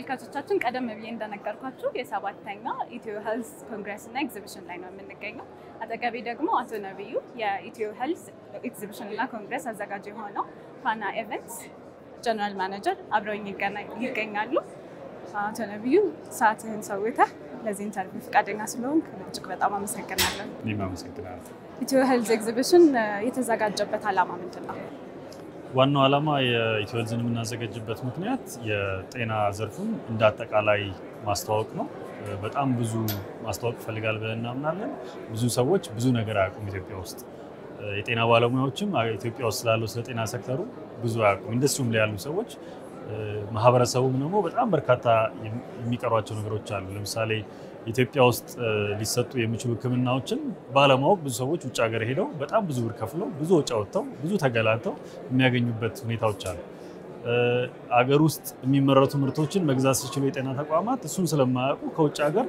ተመልካቾቻችን ቀደም ብዬ እንደነገርኳችሁ የሰባተኛ ኢትዮ ሄልዝ ኮንግረስ እና ኤግዚቢሽን ላይ ነው የምንገኘው። አጠገቤ ደግሞ አቶ ነብዩ የኢትዮ ሄልዝ ኤግዚቢሽን እና ኮንግረስ አዘጋጅ የሆነው ፋና ኢቨንትስ ጀነራል ማኔጀር አብረውኝ ይገኛሉ። አቶ ነብዩ ሰዓትህን ሰውተህ ለዚህ ኢንተርቪው ፈቃደኛ ስለሆንክ እጅግ በጣም አመሰግናለሁ። እኔም አመሰግናለሁ። ኢትዮ ሄልዝ ኤግዚቢሽን የተዘጋጀበት ዓላማ ምንድነው? ዋናው ዓላማ የኢትዮ ሄልዝን የምናዘጋጅበት ምክንያት የጤና ዘርፉን እንዳጠቃላይ ማስተዋወቅ ነው። በጣም ብዙ ማስተዋወቅ ፈልጋል ብለን እናምናለን። ብዙ ሰዎች ብዙ ነገር አያውቁም ኢትዮጵያ ውስጥ። የጤና ባለሙያዎችም ኢትዮጵያ ውስጥ ስላለው ስለ ጤና ሴክተሩ ብዙ አያውቁም። ኢንዱስትሪውም ላይ ያሉ ሰዎች ማህበረሰቡም ደግሞ በጣም በርካታ የሚቀሯቸው ነገሮች አሉ። ለምሳሌ ኢትዮጵያ ውስጥ ሊሰጡ የሚችሉ ሕክምናዎችን ባለማወቅ ብዙ ሰዎች ውጭ ሀገር ሄደው በጣም ብዙ ብር ከፍለው ብዙ ወጪ አውጥተው ብዙ ተገላልተው የሚያገኙበት ሁኔታዎች አሉ። አገር ውስጥ የሚመረቱ ምርቶችን መግዛት ሲችሉ የጤና ተቋማት እሱን ስለማያውቁ ከውጭ ሀገር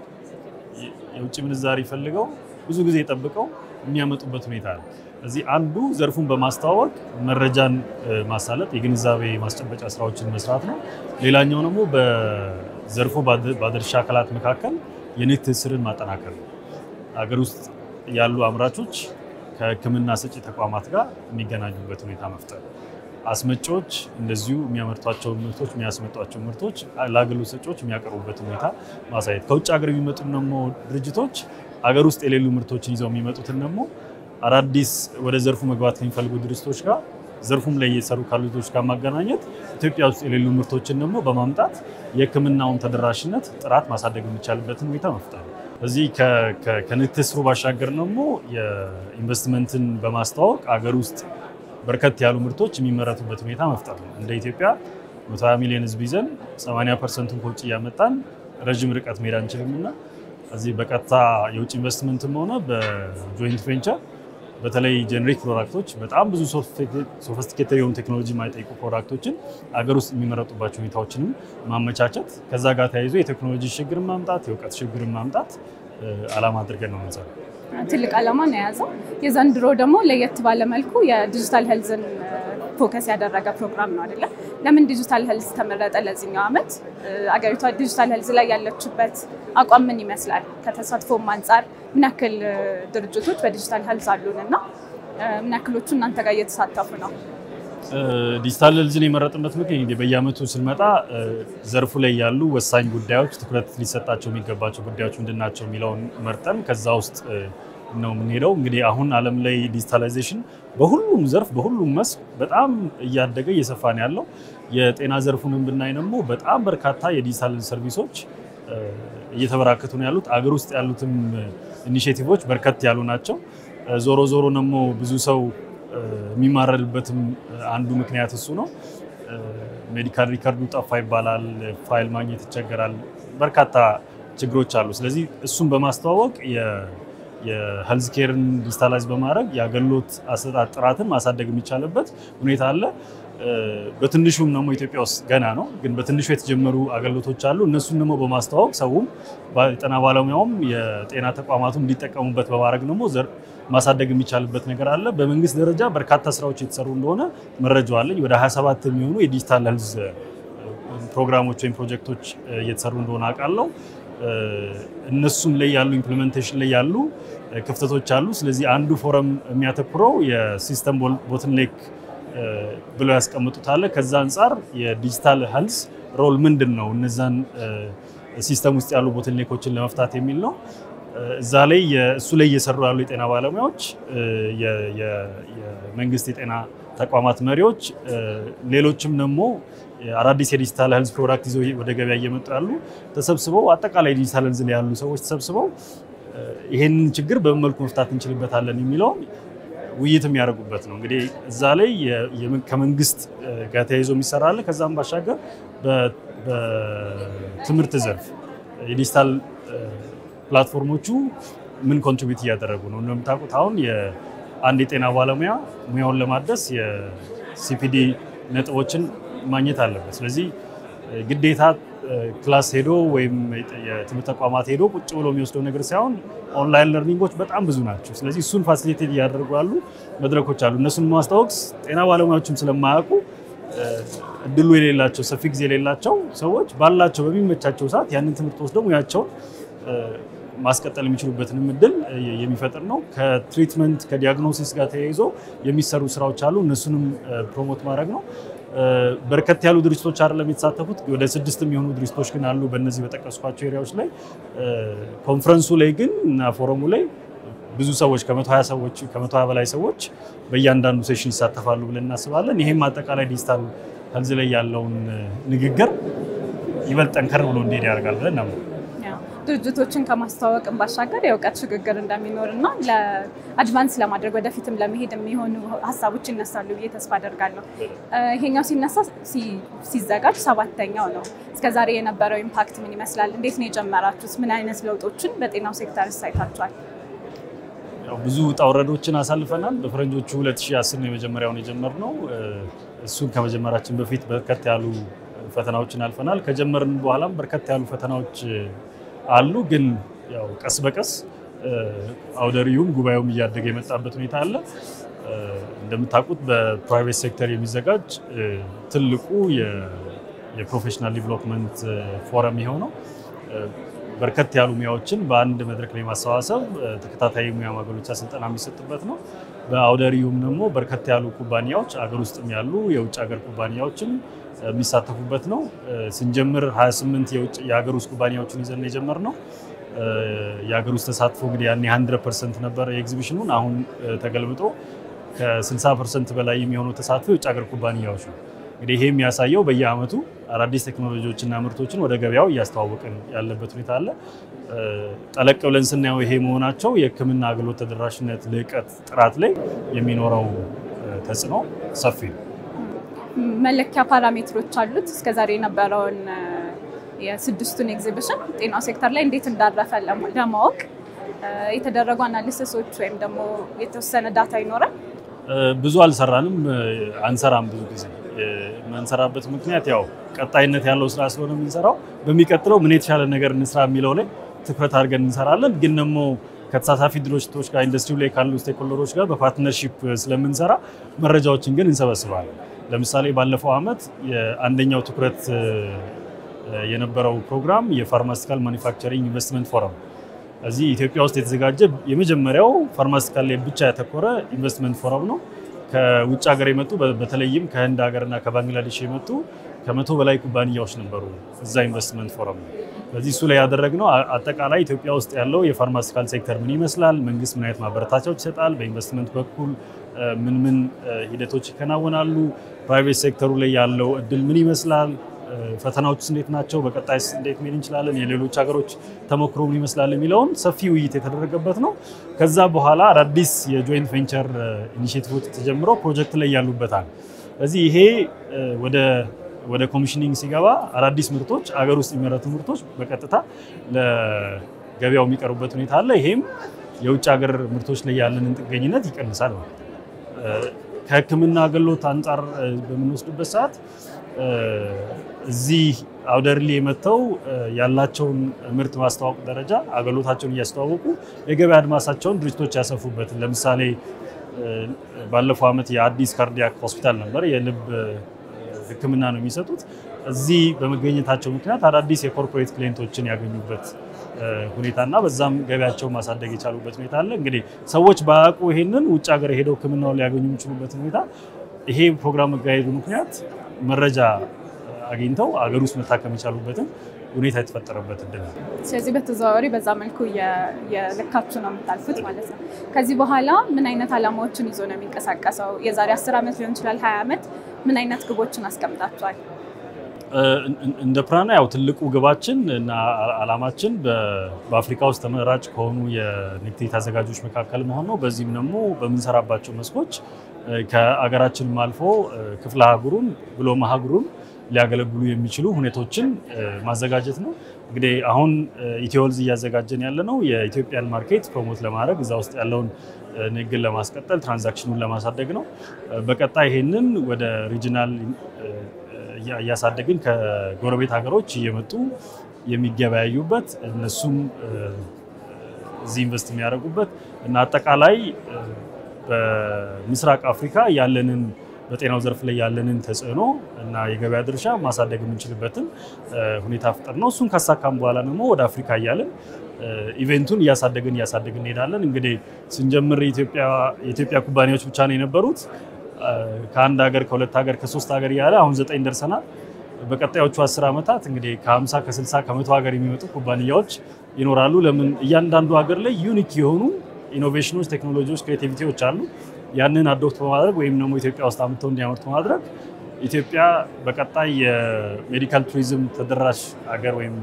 የውጭ ምንዛሪ ፈልገው ብዙ ጊዜ ጠብቀው የሚያመጡበት ሁኔታ አለ። እዚህ አንዱ ዘርፉን በማስተዋወቅ መረጃን ማሳለጥ የግንዛቤ ማስጨበጫ ስራዎችን መስራት ነው። ሌላኛው ደግሞ በዘርፉ ባለድርሻ አካላት መካከል የንግድ ትስስርን ማጠናከር ነው። አገር ውስጥ ያሉ አምራቾች ከህክምና ሰጪ ተቋማት ጋር የሚገናኙበት ሁኔታ መፍጠር፣ አስመጪዎች እንደዚሁ የሚያመርቷቸው ምርቶች የሚያስመጧቸው ምርቶች ለአገልግሎት ሰጪዎች የሚያቀርቡበት ሁኔታ ማሳየት፣ ከውጭ ሀገር የሚመጡ ደግሞ ድርጅቶች አገር ውስጥ የሌሉ ምርቶችን ይዘው የሚመጡትን ደግሞ አዳዲስ ወደ ዘርፉ መግባት ከሚፈልጉ ድርጅቶች ጋር ዘርፉም ላይ እየሰሩ ካሉ ድርጅቶች ጋር ማገናኘት ኢትዮጵያ ውስጥ የሌሉ ምርቶችን ደግሞ በማምጣት የህክምናውን ተደራሽነት ጥራት ማሳደግ የሚቻልበትን ሁኔታ መፍጠር ነው። እዚህ ከንግድ ትስስሩ ባሻገር ደግሞ የኢንቨስትመንትን በማስተዋወቅ አገር ውስጥ በርከት ያሉ ምርቶች የሚመረቱበት ሁኔታ መፍጠር ነው። እንደ ኢትዮጵያ 120 ሚሊዮን ህዝብ ይዘን 80% ከውጭ እያመጣን ረጅም ርቀት መሄድ አንችልምና እዚህ በቀጥታ የውጭ ኢንቨስትመንትም ሆነ በጆይንት ቬንቸር በተለይ ጄኔሪክ ፕሮዳክቶች በጣም ብዙ ሶፊስቲኬትድ የሆኑ ቴክኖሎጂ የማይጠይቁ ፕሮዳክቶችን አገር ውስጥ የሚመረጡባቸው ሁኔታዎችንም ማመቻቸት፣ ከዛ ጋር ተያይዞ የቴክኖሎጂ ሽግግርን ማምጣት፣ የእውቀት ሽግግርን ማምጣት ዓላማ አድርገን ነው የምንሰራው። ትልቅ ዓላማ ነው የያዘው። የዘንድሮ ደግሞ ለየት ባለ መልኩ የዲጂታል ሄልዝን ፎከስ ያደረገ ፕሮግራም ነው አይደለ? ለምን ዲጂታል ሄልዝ ተመረጠ? ለዚህኛው ዓመት አገሪቷ ዲጂታል ሄልዝ ላይ ያለችበት አቋም ምን ይመስላል? ከተሳትፎም አንፃር ምን ያክል ድርጅቶች በዲጂታል ሄልዝ አሉንና ምን ያክሎቹ እናንተ ጋር እየተሳተፉ ነው? ዲጂታል ሄልዝን የመረጥንበት ምክንያት እንግዲህ በየዓመቱ ስንመጣ ዘርፉ ላይ ያሉ ወሳኝ ጉዳዮች ትኩረት ሊሰጣቸው የሚገባቸው ጉዳዮች ምንድናቸው የሚለውን መርጠን ከዛ ውስጥ ነው የምንሄደው። እንግዲህ አሁን ዓለም ላይ ዲጂታላይዜሽን በሁሉም ዘርፍ በሁሉም መስክ በጣም እያደገ እየሰፋ ነው ያለው። የጤና ዘርፉንም ብናይ ደግሞ በጣም በርካታ የዲጂታል ሰርቪሶች እየተበራከቱ ነው ያሉት። አገር ውስጥ ያሉትም ኢኒሼቲቮች በርከት ያሉ ናቸው። ዞሮ ዞሮ ደግሞ ብዙ ሰው የሚማረርበትም አንዱ ምክንያት እሱ ነው። ሜዲካል ሪከርዱ ጠፋ ይባላል፣ ፋይል ማግኘት ይቸገራል፣ በርካታ ችግሮች አሉ። ስለዚህ እሱን በማስተዋወቅ የሄልዝ ኬርን ዲጂታላይዝ በማድረግ የአገልግሎት አሰጣጥ ጥራትን ማሳደግ የሚቻልበት ሁኔታ አለ። በትንሹም ደግሞ ኢትዮጵያ ውስጥ ገና ነው፣ ግን በትንሹ የተጀመሩ አገልግሎቶች አሉ። እነሱን ደግሞ በማስተዋወቅ ሰውም የጤና ባለሙያውም የጤና ተቋማቱም እንዲጠቀሙበት በማድረግ ደግሞ ማሳደግ የሚቻልበት ነገር አለ። በመንግስት ደረጃ በርካታ ስራዎች የተሰሩ እንደሆነ መረጃው አለኝ። ወደ 27 የሚሆኑ የዲጂታል ሄልዝ ፕሮግራሞች ወይም ፕሮጀክቶች እየተሰሩ እንደሆነ አውቃለሁ። እነሱም ላይ ያሉ ኢምፕሊሜንቴሽን ላይ ያሉ ክፍተቶች አሉ። ስለዚህ አንዱ ፎረም የሚያተኩረው የሲስተም ቦትልኔክ ብለው ያስቀምጡታል። ከዛ አንፃር የዲጂታል ሄልዝ ሮል ምንድን ነው፣ እነዛን ሲስተም ውስጥ ያሉ ቦትልኔኮችን ለመፍታት የሚል ነው። እዛ ላይ እሱ ላይ እየሰሩ ያሉ የጤና ባለሙያዎች፣ የመንግስት የጤና ተቋማት መሪዎች፣ ሌሎችም ደግሞ አዳዲስ የዲጂታል ሄልዝ ፕሮዳክት ይዘው ወደ ገበያ እየመጡ ያሉ ተሰብስበው አጠቃላይ ዲጂታል ሄልዝ ላይ ያሉ ሰዎች ተሰብስበው ይሄንን ችግር በምን መልኩ መፍታት እንችልበታለን የሚለው ውይይት የሚያደርጉበት ነው። እንግዲህ እዛ ላይ ከመንግስት ጋር ተያይዞ የሚሰራ አለ። ከዛም ባሻገር በትምህርት ዘርፍ የዲጂታል ፕላትፎርሞቹ ምን ኮንትሪቢዩት እያደረጉ ነው? እንደምታውቁት አሁን አንድ የጤና ባለሙያ ሙያውን ለማደስ የሲፒዲ ነጥቦችን ማግኘት አለበት። ስለዚህ ግዴታ ክላስ ሄዶ ወይም የትምህርት ተቋማት ሄዶ ቁጭ ብሎ የሚወስደው ነገር ሳይሆን ኦንላይን ለርኒንጎች በጣም ብዙ ናቸው። ስለዚህ እሱን ፋሲሊቴት እያደረጉ ያሉ መድረኮች አሉ። እነሱን ማስተዋወቅ ጤና ባለሙያዎችም ስለማያውቁ እድሉ የሌላቸው ሰፊ ጊዜ የሌላቸው ሰዎች ባላቸው በሚመቻቸው ሰዓት ያንን ትምህርት ወስደው ሙያቸውን ማስቀጠል የሚችሉበትንም እድል የሚፈጥር ነው። ከትሪትመንት ከዲያግኖሲስ ጋር ተያይዞ የሚሰሩ ስራዎች አሉ። እነሱንም ፕሮሞት ማድረግ ነው። በርከት ያሉ ድርጅቶች አይደለም የተሳተፉት፣ ወደ 6 የሚሆኑ ድርጅቶች ግን አሉ በእነዚህ በጠቀስኳቸው ኤሪያዎች ላይ። ኮንፈረንሱ ላይ ግን እና ፎረሙ ላይ ብዙ ሰዎች ከ120 በላይ ሰዎች በእያንዳንዱ ሴሽን ይሳተፋሉ ብለን እናስባለን። ይሄም አጠቃላይ ዲጂታል ሄልዝ ላይ ያለውን ንግግር ይበልጥ ጠንከር ብሎ እንዲሄድ ያደርጋል ብለን ነው። ድርጅቶችን ከማስተዋወቅን ባሻገር የእውቀት ሽግግር እንደሚኖርና ለአድቫንስ ለማድረግ ወደፊትም ለመሄድ የሚሆኑ ሀሳቦች ይነሳሉ ብዬ ተስፋ አደርጋለሁ። ይሄኛው ሲዘጋጅ 7ኛው ነው። እስከዛሬ የነበረው ኢምፓክት ምን ይመስላል? እንዴት ነው የጀመራችሁት? ምን አይነት ለውጦችን በጤናው ሴክተር አይታችኋል? ብዙ ውጣ ውረዶችን አሳልፈናል። በፈረንጆቹ 2010 ነው የመጀመሪያውን የጀመርነው። እሱን ከመጀመራችን በፊት በርከት ያሉ ፈተናዎችን አልፈናል። ከጀመርን በኋላም በርከት ያሉ ፈተናዎች አሉ። ግን ያው ቀስ በቀስ አውደሪውም ጉባኤውም እያደገ የመጣበት ሁኔታ አለ። እንደምታውቁት በፕራይቬት ሴክተር የሚዘጋጅ ትልቁ የፕሮፌሽናል ዲቨሎፕመንት ፎረም የሆነው በርከት ያሉ ሙያዎችን በአንድ መድረክ ላይ ማሰባሰብ ተከታታይ ሙያ ማገሎቻ ስልጠና የሚሰጥበት ነው። በአውደሪውም ደግሞ በርከት ያሉ ኩባንያዎች አገር ውስጥም ያሉ የውጭ ሀገር ኩባንያዎችን የሚሳተፉበት ነው። ስንጀምር 28 የሀገር ውስጥ ኩባንያዎችን ይዘን የጀመርነው። የሀገር ውስጥ ተሳትፎ እንግዲህ ያኔ 100% ነበር የኤግዚቢሽኑን። አሁን ተገልብጦ ከ60% በላይ የሚሆነው ተሳትፎ የውጭ ሀገር ኩባንያዎች ነው። እንግዲህ ይሄ የሚያሳየው በየአመቱ አዳዲስ ቴክኖሎጂዎችና ምርቶችን ወደ ገበያው እያስተዋወቅን ያለበት ሁኔታ አለ። ጠለቅ ብለን ስናየው ይሄ መሆናቸው የሕክምና አገልግሎት ተደራሽነት፣ ልዕቀት፣ ጥራት ላይ የሚኖረው ተጽዕኖ ሰፊ ነው። መለኪያ ፓራሜትሮች አሉት። እስከዛሬ የነበረውን የ6ቱን ኤግዚቢሽን ጤናው ሴክተር ላይ እንዴት እንዳረፈ ለማወቅ የተደረጉ አናሊሲሶች ወይም ደግሞ የተወሰነ ዳታ ይኖራል? ብዙ አልሰራንም፣ አንሰራም። ብዙ ጊዜ የማንሰራበት ምክንያት ያው ቀጣይነት ያለው ስራ ስለሆነ የምንሰራው በሚቀጥለው ምን የተሻለ ነገር እንስራ የሚለው ላይ ትኩረት አድርገን እንሰራለን። ግን ደግሞ ከተሳታፊ ድርጅቶች ጋር ኢንዱስትሪው ላይ ካሉ ስቴክሆልደሮች ጋር በፓርትነርሺፕ ስለምንሰራ መረጃዎችን ግን እንሰበስባለን። ለምሳሌ ባለፈው አመት የአንደኛው ትኩረት የነበረው ፕሮግራም የፋርማሲካል ማኒፋክቸሪንግ ኢንቨስትመንት ፎረም እዚህ ኢትዮጵያ ውስጥ የተዘጋጀ የመጀመሪያው ፋርማሲካል ላይ ብቻ ያተኮረ ኢንቨስትመንት ፎረም ነው። ከውጭ ሀገር የመጡ በተለይም ከህንድ ሀገርና ከባንግላዴሽ የመጡ ከ100 በላይ ኩባንያዎች ነበሩ እዛ ኢንቨስትመንት ፎረም ነው። ስለዚህ እሱ ላይ ያደረግነው አጠቃላይ ኢትዮጵያ ውስጥ ያለው የፋርማሲካል ሴክተር ምን ይመስላል፣ መንግስት ምን አይነት ማበረታቻዎች ይሰጣል፣ በኢንቨስትመንት በኩል ምን ሂደቶች ይከናወናሉ፣ ፕራይቬት ሴክተሩ ላይ ያለው እድል ምን ይመስላል፣ ፈተናዎችስ እንዴት ናቸው፣ በቀጣይስ እንዴት መሄድ እንችላለን፣ የሌሎች ሀገሮች ተሞክሮ ምን ይመስላል የሚለውን ሰፊ ውይይት የተደረገበት ነው። ከዛ በኋላ አዳዲስ የጆይንት ቬንቸር ኢኒሼቲቮች ተጀምረው ፕሮጀክት ላይ ያሉበታል። ስለዚህ ይሄ ወደ ኮሚሽኒንግ ሲገባ አዳዲስ ምርቶች አገር ውስጥ የሚመረቱ ምርቶች በቀጥታ ለገበያው የሚቀርቡበት ሁኔታ አለ። ይሄም የውጭ ሀገር ምርቶች ላይ ያለንን ጥገኝነት ይቀንሳል ማለት ነው። ከሕክምና አገልግሎት አንጻር በምንወስድበት ሰዓት እዚህ አውደርሊ የመተው ያላቸውን ምርት ማስተዋወቅ ደረጃ አገልግሎታቸውን እያስተዋወቁ የገበያ አድማሳቸውን ድርጅቶች ያሰፉበት። ለምሳሌ ባለፈው አመት የአዲስ ካርዲያክ ሆስፒታል ነበር፣ የልብ ሕክምና ነው የሚሰጡት። እዚህ በመገኘታቸው ምክንያት አዳዲስ የኮርፖሬት ክሊየንቶችን ያገኙበት ሁኔታና በዛም ገበያቸውን ማሳደግ የቻሉበት ሁኔታ አለ። እንግዲህ ሰዎች ባያውቁ ይሄንን ውጭ ሀገር ሄደው ሕክምናውን ሊያገኙ የሚችሉበት ሁኔታ ይሄ ፕሮግራም መካሄዱ ምክንያት መረጃ አግኝተው አገር ውስጥ መታከም የቻሉበትን ሁኔታ የተፈጠረበት እድል ነው። ስለዚህ በተዘዋዋሪ በዛ መልኩ የልካችሁ ነው የምታልፉት ማለት ነው። ከዚህ በኋላ ምን አይነት ዓላማዎችን ይዞ ነው የሚንቀሳቀሰው? የዛሬ 10 ዓመት ሊሆን ይችላል፣ 20 ዓመት ምን አይነት ግቦችን አስቀምጣችኋል? እንደ ፕራና ያው ትልቁ ግባችን እና ዓላማችን በአፍሪካ ውስጥ ተመራጭ ከሆኑ የንግድ አዘጋጆች መካከል መሆን ነው። በዚህም ደግሞ በምንሰራባቸው መስኮች ከአገራችንም አልፎ ክፍለ ሀገሩን ብሎም ሀገሩን ሊያገለግሉ የሚችሉ ሁኔታዎችን ማዘጋጀት ነው። እንግዲህ አሁን ኢትዮ ሄልዝ እያዘጋጀን ያለ ነው የኢትዮጵያን ማርኬት ፕሮሞት ለማድረግ እዛ ውስጥ ያለውን ንግድን ለማስቀጠል ትራንዛክሽኑን ለማሳደግ ነው። በቀጣይ ይሄንን ወደ ሪጂናል እያሳደግን ከጎረቤት ሀገሮች እየመጡ የሚገበያዩበት እነሱም እዚህ ኢንቨስት የሚያደርጉበት እና አጠቃላይ በምስራቅ አፍሪካ ያለንን በጤናው ዘርፍ ላይ ያለንን ተጽዕኖ እና የገበያ ድርሻ ማሳደግ የምንችልበትን ሁኔታ ፈጠር ነው። እሱን ካሳካም በኋላ ደግሞ ወደ አፍሪካ እያለን ኢቨንቱን እያሳደግን እንሄዳለን። እንግዲህ ስንጀምር የኢትዮጵያ ኩባንያዎች ብቻ ነው የነበሩት። ከአንድ ሀገር ከሁለት ሀገር ከሶስት ሀገር እያለ አሁን 9 ደርሰናል። በቀጣዮቹ 10 ዓመታት እንግዲህ ከ50 ከ60 ከ100 ሀገር የሚመጡ ኩባንያዎች ይኖራሉ። ለምን እያንዳንዱ ሀገር ላይ ዩኒክ የሆኑ ኢኖቬሽኖች፣ ቴክኖሎጂዎች፣ ክሬቲቪቲዎች አሉ። ያንን አዶፕት በማድረግ ወይም ደግሞ ኢትዮጵያ ውስጥ አምጥተው እንዲያመርቱ ማድረግ ኢትዮጵያ በቀጣይ የሜዲካል ቱሪዝም ተደራሽ ሀገር ወይም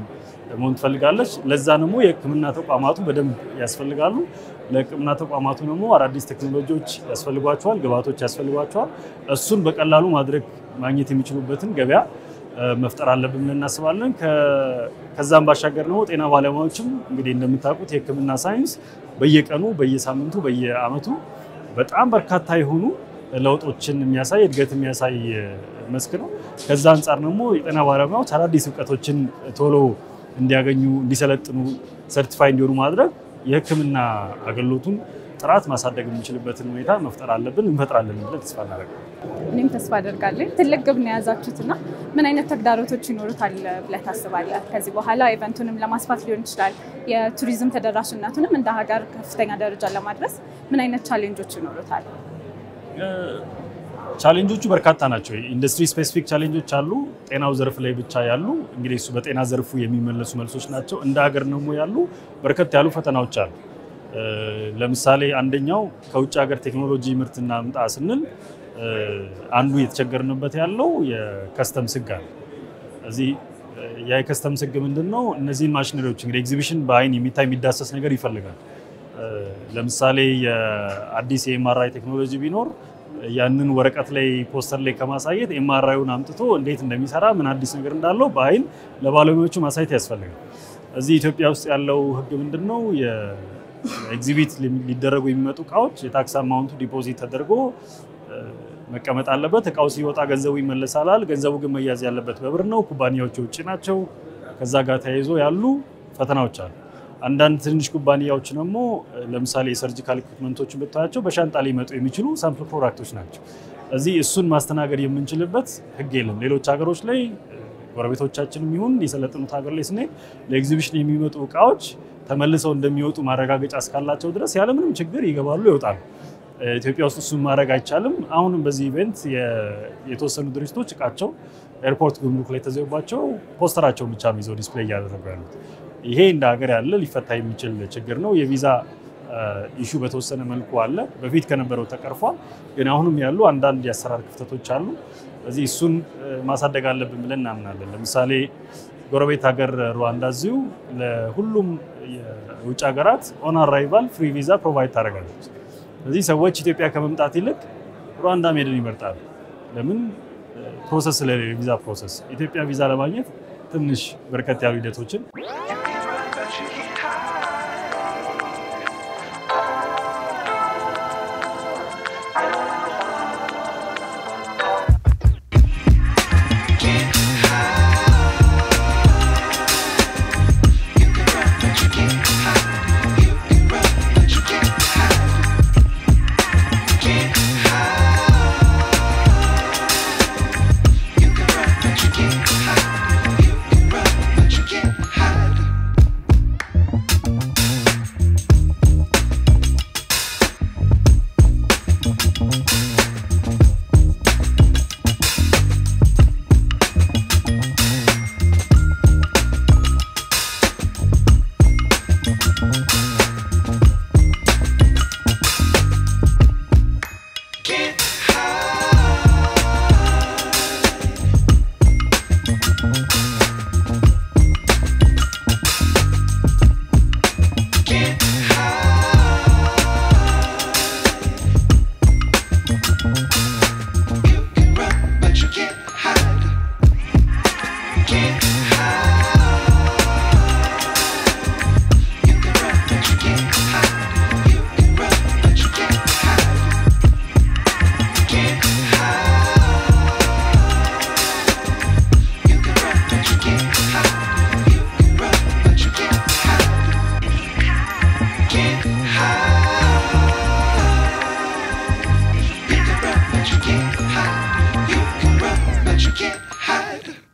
መሆን ትፈልጋለች። ለዛ ደግሞ የሕክምና ተቋማቱ በደንብ ያስፈልጋሉ። ለሕክምና ተቋማቱ ደግሞ አዳዲስ ቴክኖሎጂዎች ያስፈልጓቸዋል፣ ግብአቶች ያስፈልጓቸዋል። እሱን በቀላሉ ማግኘት የሚችሉበትን ገበያ መፍጠር አለብን ብለን እናስባለን። ከዛም ባሻገር ደግሞ ጤና ባለሙያዎችም እንግዲህ እንደምታውቁት የሕክምና ሳይንስ በየቀኑ በየሳምንቱ በየአመቱ በጣም በርካታ የሆኑ ለውጦችን የሚያሳይ እድገት የሚያሳይ መስክ ነው። ከዛ አንፃር ደግሞ የጤና ባለሙያዎች አዳዲስ እውቀቶችን ቶሎ እንዲያገኙ፣ እንዲሰለጥኑ፣ ሰርቲፋይ እንዲሆኑ ማድረግ የሕክምና አገልግሎቱን ጥራት ማሳደግ የምንችልበትን ሁኔታ መፍጠር አለብን፣ እንፈጥራለን ብለን ተስፋ እናደርጋለን። እኔም ተስፋ አደርጋለሁ። ትልቅ ግብ ነው የያዛችሁትና ምን አይነት ተግዳሮቶች ይኖሩታል ብለህ ታስባለህ? ከዚህ በኋላ ኢቨንቱንም ለማስፋት ሊሆን ይችላል፣ የቱሪዝም ተደራሽነቱንም እንደ ሀገር ከፍተኛ ደረጃ ለማድረስ ምን አይነት ቻሌንጆች ይኖሩታል? ቻሌንጆቹ በርካታ ናቸው። ኢንዱስትሪ ስፔሲፊክ ቻሌንጆች አሉ፣ ጤናው ዘርፍ ላይ ብቻ ያሉ እንግዲህ እሱ በጤና ዘርፉ የሚመለሱ መልሶች ናቸው። እንደ ሀገር ደግሞ ያሉ በርከት ያሉ ፈተናዎች አሉ። ለምሳሌ አንደኛው ከውጭ ሀገር ቴክኖሎጂ ምርት እናምጣ ስንል አንዱ የተቸገርንበት ያለው የከስተምስ ሕግ አለ። እዚህ የከስተምስ ሕግ ምንድነው? እነዚህን ማሽነሪዎች እንግዲህ ኤግዚቢሽን በአይን የሚታይ የሚዳሰስ ነገር ይፈልጋል። ለምሳሌ የአዲስ የኤምአርአይ ቴክኖሎጂ ቢኖር ያንን ወረቀት ላይ ፖስተር ላይ ከማሳየት ኤምአርአይውን አምጥቶ እንዴት እንደሚሰራ ምን አዲስ ነገር እንዳለው በአይን ለባለሙያዎቹ ማሳየት ያስፈልጋል። እዚህ ኢትዮጵያ ውስጥ ያለው ሕግ ምንድነው? ኤግዚቢት ሊደረጉ የሚመጡ እቃዎች የታክስ አማውንቱ ዲፖዚት ተደርጎ መቀመጥ አለበት። እቃው ሲወጣ ገንዘቡ ይመለሳል። ገንዘቡ ግን መያዝ ያለበት በብር ነው። ኩባንያዎቹ ውጪ ናቸው። ከዛ ጋር ተያይዞ ያሉ ፈተናዎች አሉ። አንዳንድ ትንሽ ኩባንያዎች ደግሞ ለምሳሌ የሰርጂካል ኢኩዊፕመንቶችን ብታያቸው በሻንጣ ሊመጡ የሚችሉ ሳምፕል ፕሮዳክቶች ናቸው። እዚህ እሱን ማስተናገድ የምንችልበት ሕግ የለም። ሌሎች ሀገሮች ላይ ጎረቤቶቻችንም ይሁን የሰለጠኑት ሀገር ላይ ስንሄድ ለኤግዚቢሽን የሚመጡ እቃዎች ተመልሰው እንደሚወጡ ማረጋገጫ እስካላቸው ድረስ ያለምንም ችግር ይገባሉ፣ ይወጣሉ። ኢትዮጵያ ውስጥ እሱን ማድረግ አይቻልም። አሁንም በዚህ ኢቨንት የተወሰኑ ድርጅቶች እቃቸው ኤርፖርት ጉምሩክ ላይ ተዘውባቸው ፖስተራቸውን ብቻ ነው ይዘው ዲስፕሌይ እያደረጉ ያሉት። ይሄ እንደ ሀገር ያለ ሊፈታ የሚችል ችግር ነው። የቪዛ ኢሹ በተወሰነ መልኩ አለ፣ በፊት ከነበረው ተቀርፏል። ግን አሁንም ያሉ አንዳንድ የአሰራር ክፍተቶች አሉ። ስለዚህ እሱን ማሳደግ አለብን ብለን እናምናለን። ለምሳሌ ጎረቤት ሀገር ሩዋንዳ እዚሁ ለሁሉም የውጭ ሀገራት ኦን አራይቫል ፍሪ ቪዛ ፕሮቫይድ ታደርጋለች። ስለዚህ ሰዎች ኢትዮጵያ ከመምጣት ይልቅ ሩዋንዳ መሄድን ይመርጣሉ። ለምን? ፕሮሰስ ስለሌለ ቪዛ ፕሮሰስ። ኢትዮጵያ ቪዛ ለማግኘት ትንሽ በርከት ያሉ ሂደቶችን አለ